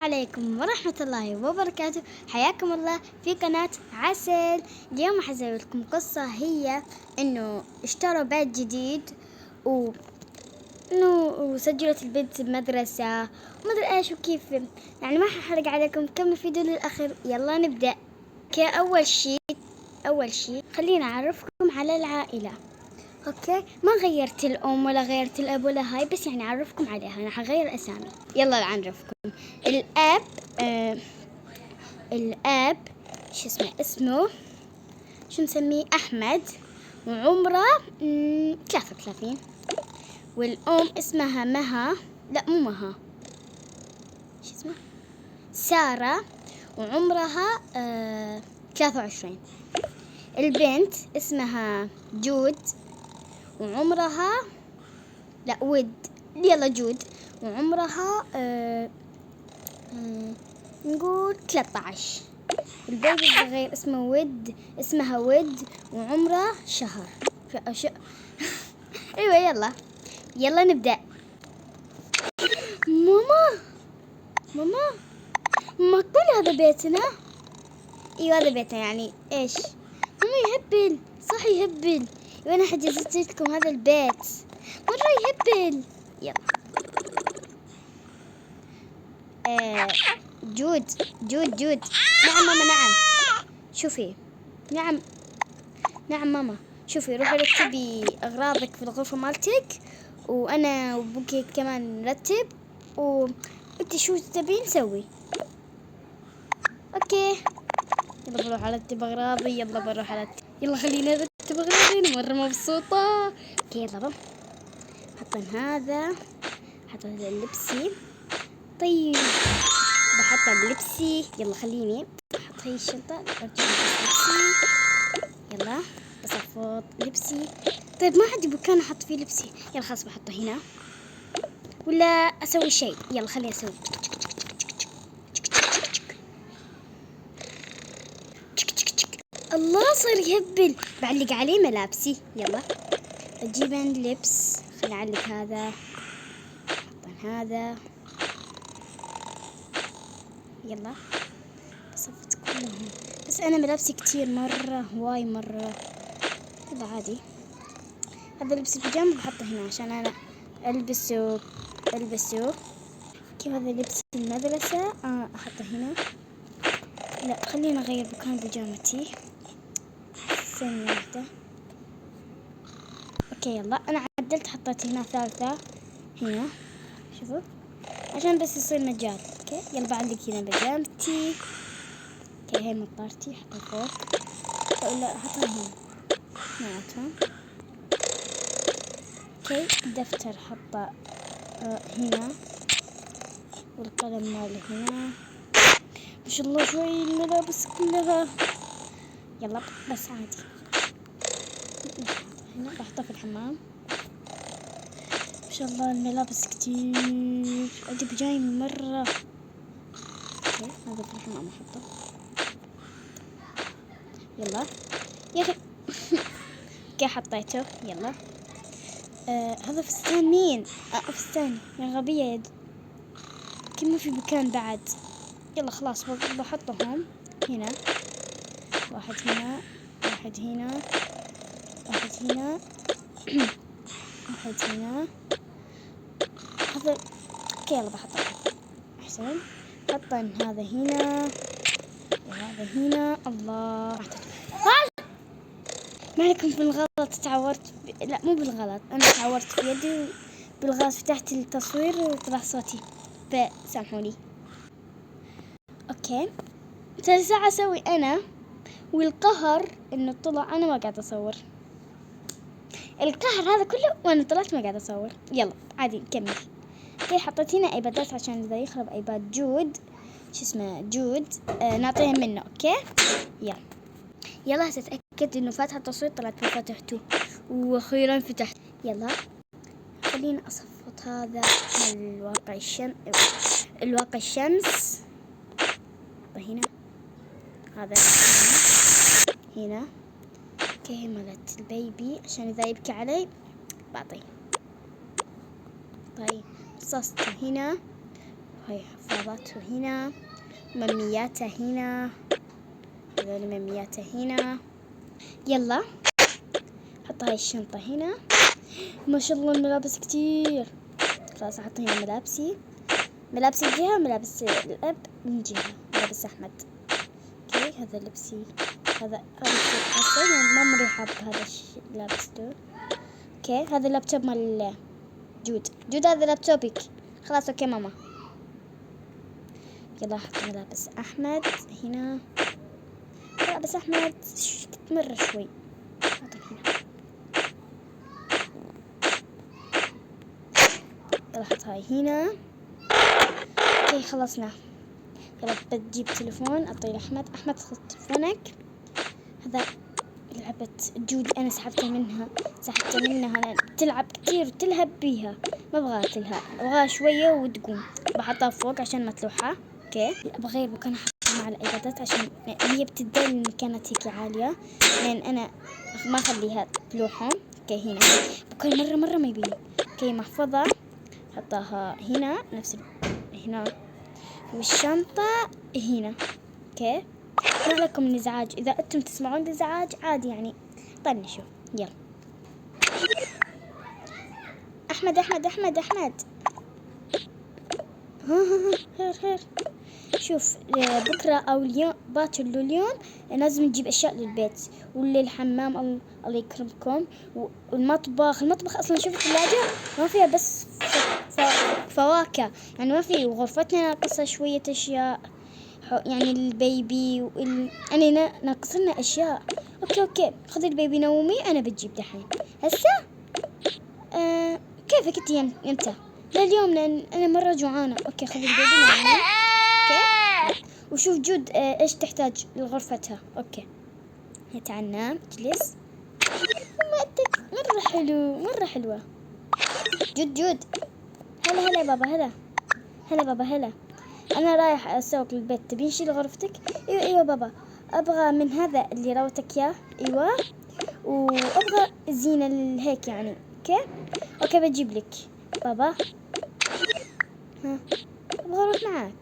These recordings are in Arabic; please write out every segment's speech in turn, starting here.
عليكم ورحمة الله وبركاته. حياكم الله في قناة عسل. اليوم حسوي لكم قصة، هي انه اشتروا بيت جديد وسجلت البنت بمدرسة ومدري ايش وكيف، يعني ما ححرق عليكم، كملوا الفيديو للآخر. يلا نبدأ. أول شيء خلينا أعرفكم على العائلة. اوكي، ما غيرت الام ولا غيرت الاب ولا هاي، بس يعني اعرفكم عليها. انا حغير اسامي. يلا نعرفكم. الاب الاب اسمه شو نسميه؟ احمد، وعمره 33. والام اسمها مها، لا مو مها، شو اسمها؟ سارة، وعمرها 23. البنت اسمها جود، وعمرها جود، وعمرها نقول 13. البيبي الصغير اسمها ود، وعمره شهر. ايوه يلا نبدأ. ماما ما تقولي هذا بيتنا؟ ايوه هذا بيتنا. يعني ايش؟ ماما يهبل، صح يهبل. وانا حجزت لكم هذا البيت مرة يهبل. يلا جود. نعم ماما، نعم. شوفي، نعم ماما. شوفي، روحي رتبي أغراضك في الغرفة مالتك، وأنا وبوكي كمان نرتب، وأنت شو تبين نسوي. أوكي يلا بروح أرتب أغراضي. يلا خلينا نرتب أغراضي، أنا مرة مبسوطة. أوكي يلا حطن هذا اللبسي. طيب بحط اللبسي. يلا خليني احط هاي الشنطة، ارجع لبسي. يلا بصفط لبسي. طيب ما عندي مكان احط فيه لبسي. يلا خلاص بحطه هنا، ولا اسوي شيء. يلا خليني اسوي. الله صار يهبل. بعلق عليه ملابسي. يلا اجيب لبس، خليني اعلق هذا، احط هذا. يلا صفت كلهم، بس انا ملابسي كتير مرة، هواي مرة. يلا عادي. هذا لبس البيجامة بحطه هنا عشان انا البسه. كيف هذا لبس المدرسة احطه هنا. لا خلينا اغير مكان بيجامتي. ثانية واحدة. اوكي يلا انا عدلت، حطيت هنا ثالثة هنا، شوفوا عشان بس يصير مجال. اوكي يلا بعلق هنا بيجامتي. اوكي هاي مطارتي احطها فوق، لا احطها هنا معناتها. اوكي الدفتر حطه هنا، والقلم مالي هنا. ما شاء الله شوي الملابس كلها. يلا بس عادي هنا بحطها في الحمام. ما شاء الله الملابس كتير، عندي بجايم مرة. اوكي هذا في الحمام احطه. يلا يا اخي. اوكي حطيته. يلا هذا فستان مين؟ فستاني يا غبية يد، كيف ما في مكان بعد. يلا خلاص بحطهم هنا. واحد هنا، واحد هنا، واحد هنا. واحد هنا. هذا اوكي يلا بحطه احسن. حطن هذا هنا وهذا هنا. الله ما عليكم بالغلط، تعورت لا مو بالغلط، انا تعورت في يدي بالغاز، فتحت التصوير وطلع صوتي، فسامحوني. اوكي ثلاث ساعة اسوي انا، والقهر انه طلع انا ما قاعد اصور. القهر هذا كله وانا طلعت ما قاعد اصور. يلا عادي نكمل. اوكي حطيت هنا ايبادات عشان اذا يخرب ايباد جود، شو اسمه جود، نعطيها منه. اوكي يلا هتتأكد انه فاتحة التصوير، طلعت ما فتحته، واخيرا فتحت. يلا خلينا اصفط هذا الواقع الشمس. هنا هذا هنا. اوكي مالت البيبي عشان اذا يبكي علي بعطيه. طيب رصاصته هنا، هاي حفاظاته هنا، ممياته هنا، هذول ممياته هنا. يلا حط هاي الشنطة هنا. ما شاء الله الملابس كتير. خلاص أحط هنا ملابسي من جهة وملابس الأب من جهة، ملابس أحمد. اوكي هذا لبسي، هذا يعني ما مريحة بهذا اللابس دول. اوكي هذا اللابتوب مال جود هذا لابتوبك. خلاص اوكي ماما. يلا احط ملابس احمد هنا. ملابس احمد مرة شوي. احط هنا. يلا احط هاي هنا. اوكي خلصنا. يلا بتجيب تليفون اعطيه لاحمد. احمد خذ تليفونك. هذا لعبة جود انا سحبتها منها تلعب كتير وتلهب بيها. ما ابغاها تلهب، ابغاها شوية وتقوم. بحطها فوق عشان ما تلوحها. اوكي ابغى غير مكان احطها مع الايبادات عشان هي بتدل ان كانت هيك عالية، لان انا ما اخليها تلوحهم. اوكي هنا بكون مرة ما يبين. اوكي محفظة حطها هنا نفس هنا، والشنطة هنا. اوكي ما لكم من ازعاج، اذا انتم تسمعون ازعاج عادي يعني طنشوا. يلا احمد احمد احمد احمد. خير. شوف بكرة او اليوم باكر اليوم لازم نجيب اشياء للبيت وللحمام. الله يكرمكم. والمطبخ اصلا شوف الثلاجة ما فيها بس فواكه يعني ما في. وغرفتنا ناقصة شوية اشياء يعني البيبي يعني ناقص لنا اشياء. اوكي خذي البيبي نومي انا بتجيب دحين هسه. كيفك انت امتى؟ لليوم لان انا مرة جوعانة. اوكي خذي البيبي نومي. اوكي وشوف جود ايش تحتاج لغرفتها. اوكي هي تعال نام اجلس. مرة حلو مرة حلوة. جود هلا بابا. هلا بابا هلا. انا رايح اسوق للبيت. تبين شيل غرفتك؟ ايوه بابا. ابغى من هذا اللي روتك اياه. ايوه وابغى زينة هيك يعني. اوكي بجيب لك بابا. ها ابغى اروح معاك.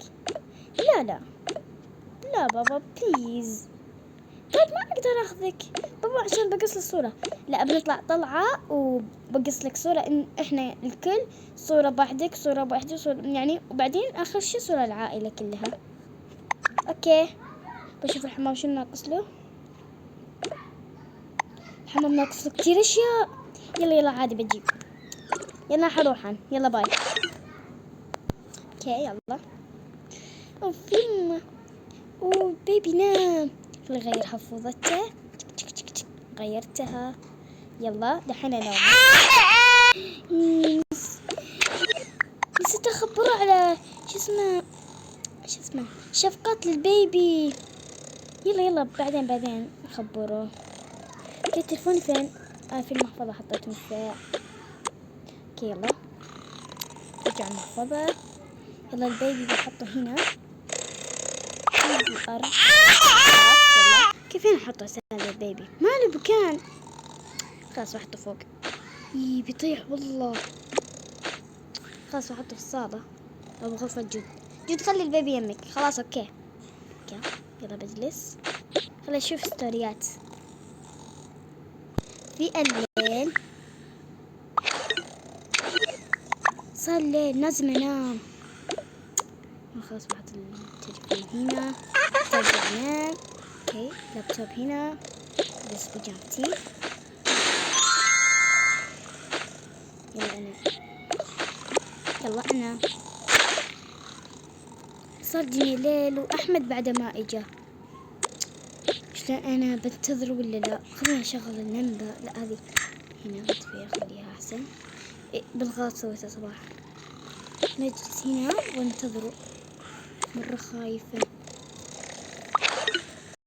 لا بابا بليز. طيب ما اقدر اخذك بابا عشان بقص الصورة. لا بنطلع طلعة وبقص لك صورة ان احنا الكل صورة بوحدك صورة بوحدي صورة يعني، وبعدين اخر شي صورة العائلة كلها. اوكي بشوف الحمام شنو ناقص له. الحمام ناقص له كتير اشياء. يلا عادي بجيب. يلا حروحن. يلا باي. اوكي يلا. وفيلم وبيبي نام. خلي غير حفوظته. غيرتها. يلا دحين انام. نسيت اخبره على شو اسمه شفقات للبيبي. يلا بعدين اخبره. اوكي تلفوني فين؟ في المحفظة حطيته مفتاح. اوكي يلا رجع المحفظة. يلا البيبي بحطه هنا في الأرض. كيف احطه هذا البيبي؟ ما له مكان. خلاص بحطه فوق. بيطيح والله. خلاص بحطه في الصالة او بغرفة جود خلي البيبي يمك. خلاص اوكي يلا بجلس. خلي اشوف ستوريات في الليل. صار الليل لازم انام. خلاص بحط التليفون هنا. ترجع انام. اوكي لابتوب هنا بس بيجامتي. يلا انا صار دنيا ليل واحمد بعد ما اجا. شلون انا بنتظر ولا لا؟ خلينا نشغل اللمبة. لا هذه هنا بطفيها خليها احسن. بالغلط سويتها صباح. نجلس هنا وانتظره. مرة خايفة.